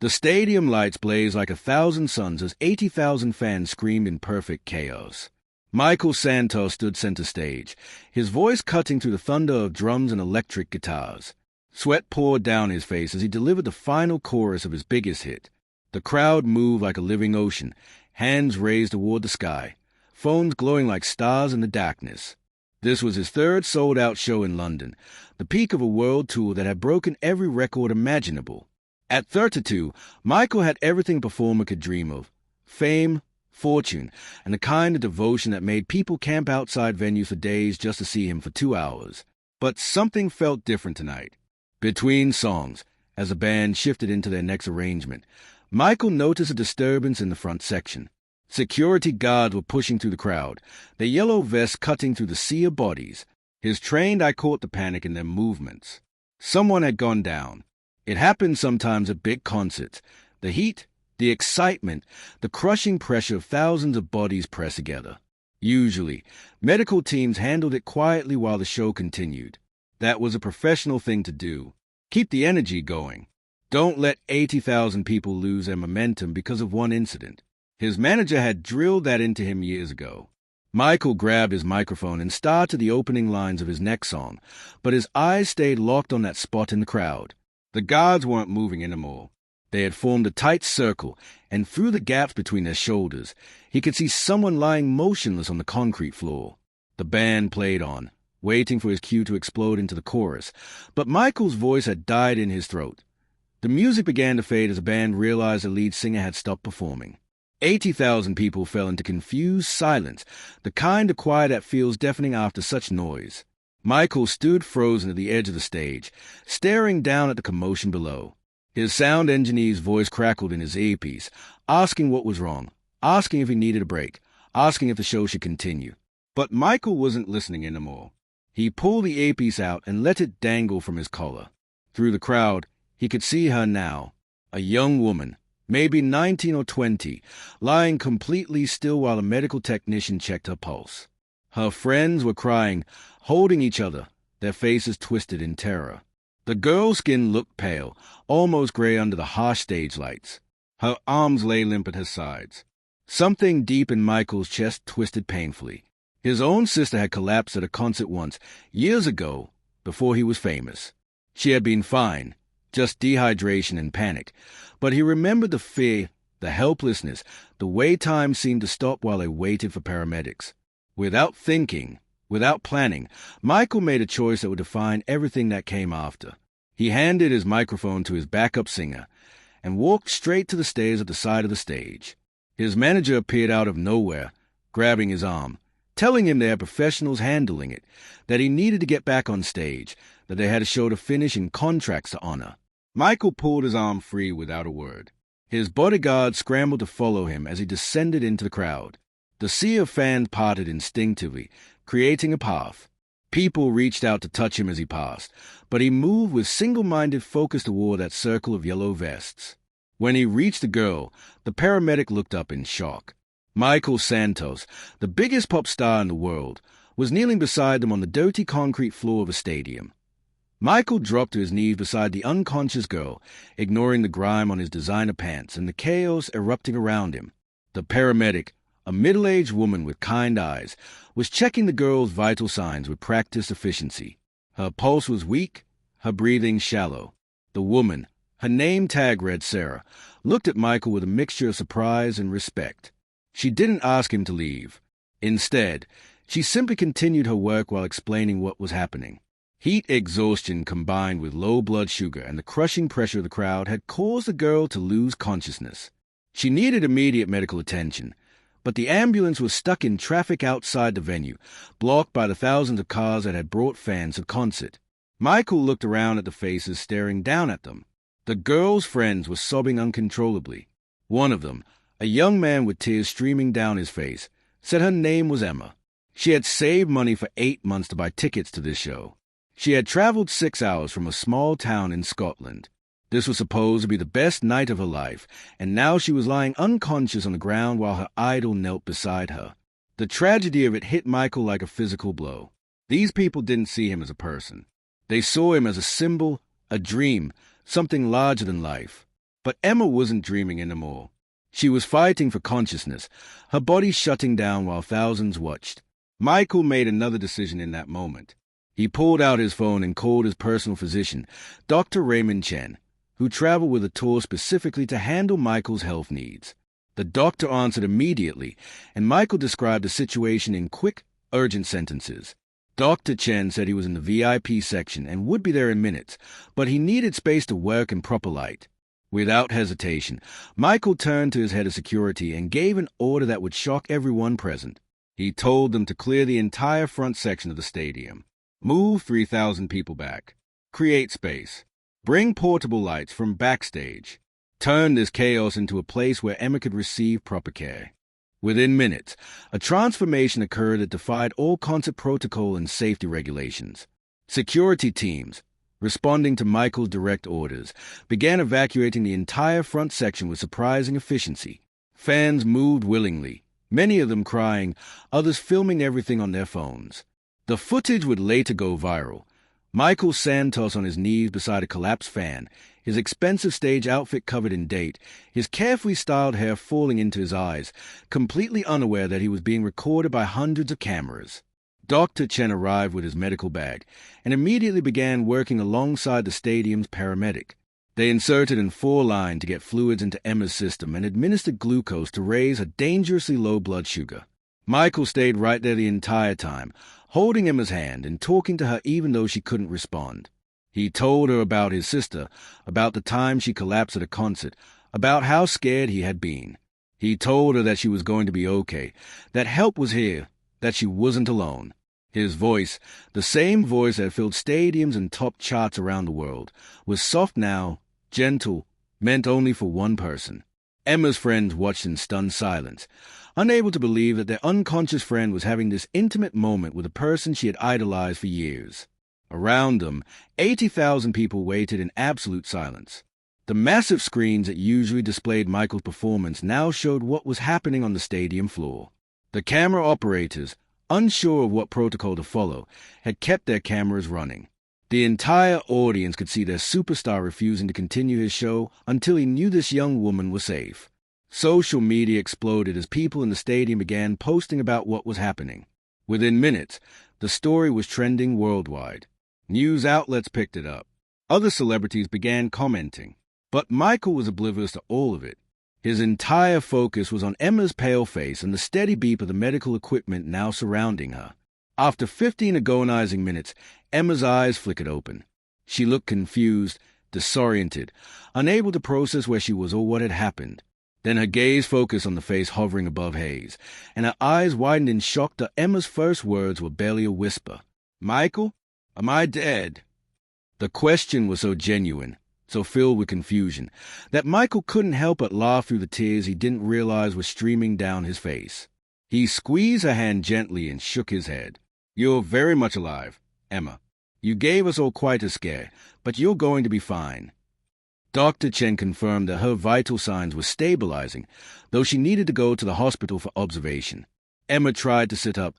The stadium lights blazed like 1,000 suns as 80,000 fans screamed in perfect chaos. Michael Santos stood center stage, his voice cutting through the thunder of drums and electric guitars. Sweat poured down his face as he delivered the final chorus of his biggest hit. The crowd moved like a living ocean, hands raised toward the sky, phones glowing like stars in the darkness. This was his third sold-out show in London, the peak of a world tour that had broken every record imaginable. At 32, Michael had everything a performer could dream of: fame, fortune, and the kind of devotion that made people camp outside venues for days just to see him for 2 hours. But something felt different tonight. Between songs, as the band shifted into their next arrangement, Michael noticed a disturbance in the front section. Security guards were pushing through the crowd, their yellow vests cutting through the sea of bodies. His trained eye caught the panic in their movements. Someone had gone down. It happened sometimes at big concerts. The heat, the excitement, the crushing pressure of thousands of bodies pressed together. Usually, medical teams handled it quietly while the show continued. That was a professional thing to do. Keep the energy going. Don't let 80,000 people lose their momentum because of one incident. His manager had drilled that into him years ago. Michael grabbed his microphone and started the opening lines of his next song, but his eyes stayed locked on that spot in the crowd. The guards weren't moving anymore. They had formed a tight circle, and through the gaps between their shoulders, he could see someone lying motionless on the concrete floor. The band played on, waiting for his cue to explode into the chorus, but Michael's voice had died in his throat. The music began to fade as the band realized the lead singer had stopped performing. 80,000 people fell into confused silence, the kind of quiet that feels deafening after such noise. Michael stood frozen at the edge of the stage, staring down at the commotion below. His sound engineer's voice crackled in his earpiece, asking what was wrong, asking if he needed a break, asking if the show should continue. But Michael wasn't listening anymore. He pulled the earpiece out and let it dangle from his collar. Through the crowd, he could see her now, a young woman, maybe 19 or 20, lying completely still while a medical technician checked her pulse. Her friends were crying, holding each other, their faces twisted in terror. The girl's skin looked pale, almost gray under the harsh stage lights. Her arms lay limp at her sides. Something deep in Michael's chest twisted painfully. His own sister had collapsed at a concert once, years ago, before he was famous. She had been fine, just dehydration and panic, but he remembered the fear, the helplessness, the way time seemed to stop while they waited for paramedics. Without thinking, without planning, Michael made a choice that would define everything that came after. He handed his microphone to his backup singer and walked straight to the stairs at the side of the stage. His manager appeared out of nowhere, grabbing his arm, telling him they had professionals handling it, that he needed to get back on stage, that they had a show to finish and contracts to honor. Michael pulled his arm free without a word. His bodyguard scrambled to follow him as he descended into the crowd. The sea of fans parted instinctively, creating a path. People reached out to touch him as he passed, but he moved with single-minded focus toward that circle of yellow vests. When he reached the girl, the paramedic looked up in shock. Michael Santos, the biggest pop star in the world, was kneeling beside them on the dirty concrete floor of a stadium. Michael dropped to his knees beside the unconscious girl, ignoring the grime on his designer pants and the chaos erupting around him. The paramedic, a middle-aged woman with kind eyes, was checking the girl's vital signs with practiced efficiency. Her pulse was weak, her breathing shallow. The woman, her name tag read Sarah, looked at Michael with a mixture of surprise and respect. She didn't ask him to leave. Instead, she simply continued her work while explaining what was happening. Heat exhaustion combined with low blood sugar and the crushing pressure of the crowd had caused the girl to lose consciousness. She needed immediate medical attention, but the ambulance was stuck in traffic outside the venue, blocked by the thousands of cars that had brought fans to the concert. Michael looked around at the faces staring down at them. The girl's friends were sobbing uncontrollably. One of them, a young man with tears streaming down his face, said her name was Emma. She had saved money for 8 months to buy tickets to this show. She had traveled 6 hours from a small town in Scotland. This was supposed to be the best night of her life, and now she was lying unconscious on the ground while her idol knelt beside her. The tragedy of it hit Michael like a physical blow. These people didn't see him as a person. They saw him as a symbol, a dream, something larger than life. But Emma wasn't dreaming anymore. She was fighting for consciousness, her body shutting down while thousands watched. Michael made another decision in that moment. He pulled out his phone and called his personal physician, Dr. Raymond Chen, who traveled with a tour specifically to handle Michael's health needs. The doctor answered immediately, and Michael described the situation in quick, urgent sentences. Dr. Chen said he was in the VIP section and would be there in minutes, but he needed space to work in proper light. Without hesitation, Michael turned to his head of security and gave an order that would shock everyone present. He told them to clear the entire front section of the stadium. Move 3,000 people back. Create space. Bring portable lights from backstage. Turn this chaos into a place where Emma could receive proper care. Within minutes, a transformation occurred that defied all concert protocol and safety regulations. Security teams, responding to Michael's direct orders, began evacuating the entire front section with surprising efficiency. Fans moved willingly, many of them crying, others filming everything on their phones. The footage would later go viral. Michael Santos on his knees beside a collapsed fan, his expensive stage outfit covered in date, his carefully styled hair falling into his eyes, completely unaware that he was being recorded by hundreds of cameras. Dr. Chen arrived with his medical bag and immediately began working alongside the stadium's paramedic. They inserted in 4-line to get fluids into Emma's system and administered glucose to raise her dangerously low blood sugar. Michael stayed right there the entire time, holding Emma's hand and talking to her even though she couldn't respond. He told her about his sister, about the time she collapsed at a concert, about how scared he had been. He told her that she was going to be okay, that help was here, that she wasn't alone. His voice, the same voice that filled stadiums and topped charts around the world, was soft now, gentle, meant only for one person. Emma's friends watched in stunned silence, unable to believe that their unconscious friend was having this intimate moment with a person she had idolized for years. Around them, 80,000 people waited in absolute silence. The massive screens that usually displayed Michael's performance now showed what was happening on the stadium floor. The camera operators, unsure of what protocol to follow, had kept their cameras running. The entire audience could see their superstar refusing to continue his show until he knew this young woman was safe. Social media exploded as people in the stadium began posting about what was happening. Within minutes, the story was trending worldwide. News outlets picked it up. Other celebrities began commenting. But Michael was oblivious to all of it. His entire focus was on Emma's pale face and the steady beep of the medical equipment now surrounding her. After 15 agonizing minutes, Emma's eyes flickered open. She looked confused, disoriented, unable to process where she was or what had happened. Then her gaze focused on the face hovering above Hayes, and her eyes widened in shock that Emma's first words were barely a whisper. "Michael, am I dead?" The question was so genuine, so filled with confusion, that Michael couldn't help but laugh through the tears he didn't realize were streaming down his face. He squeezed her hand gently and shook his head. "You're very much alive, Emma. You gave us all quite a scare, but you're going to be fine." Dr. Chen confirmed that her vital signs were stabilizing, though she needed to go to the hospital for observation. Emma tried to sit up,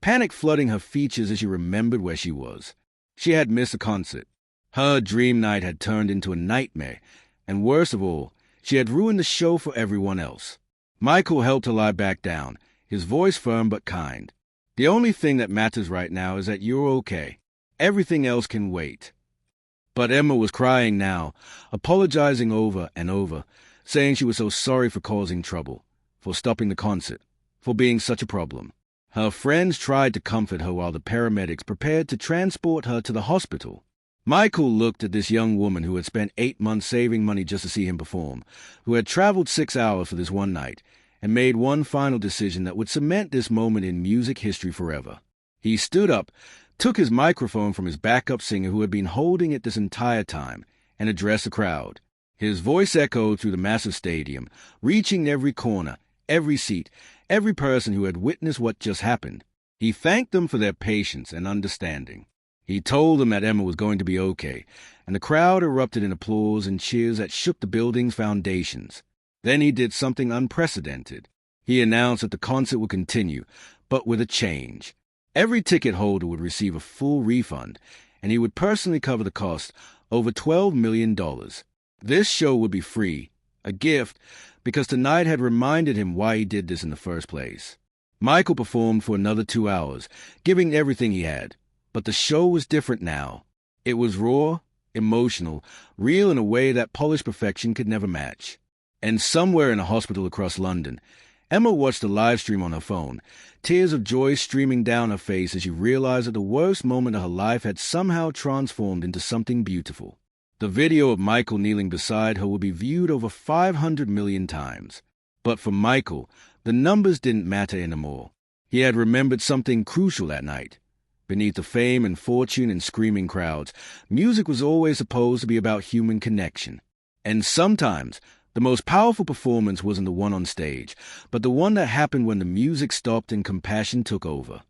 panic flooding her features as she remembered where she was. She had missed a concert. Her dream night had turned into a nightmare, and worst of all, she had ruined the show for everyone else. Michael helped her lie back down, his voice firm but kind. "The only thing that matters right now is that you're okay. Everything else can wait." But Emma was crying now, apologizing over and over, saying she was so sorry for causing trouble, for stopping the concert, for being such a problem. Her friends tried to comfort her while the paramedics prepared to transport her to the hospital. Michael looked at this young woman who had spent 8 months saving money just to see him perform, who had traveled 6 hours for this one night, and made one final decision that would cement this moment in music history forever. He stood up, took his microphone from his backup singer who had been holding it this entire time, and addressed the crowd. His voice echoed through the massive stadium, reaching every corner, every seat, every person who had witnessed what just happened. He thanked them for their patience and understanding. He told them that Emma was going to be okay, and the crowd erupted in applause and cheers that shook the building's foundations. Then he did something unprecedented. He announced that the concert would continue, but with a change. Every ticket holder would receive a full refund, and he would personally cover the cost, over $12 million. This show would be free, A gift, because tonight had reminded him why he did this in the first place. Michael performed for another 2 hours, giving everything he had. But the show was different now. It was raw, emotional, real in a way that polished perfection could never match. And somewhere in a hospital across London, Emma watched the live stream on her phone, tears of joy streaming down her face as she realized that the worst moment of her life had somehow transformed into something beautiful. The video of Michael kneeling beside her would be viewed over 500 million times. But for Michael, the numbers didn't matter anymore. He had remembered something crucial that night. Beneath the fame and fortune and screaming crowds, music was always supposed to be about human connection. And sometimes, the most powerful performance wasn't the one on stage, but the one that happened when the music stopped and compassion took over.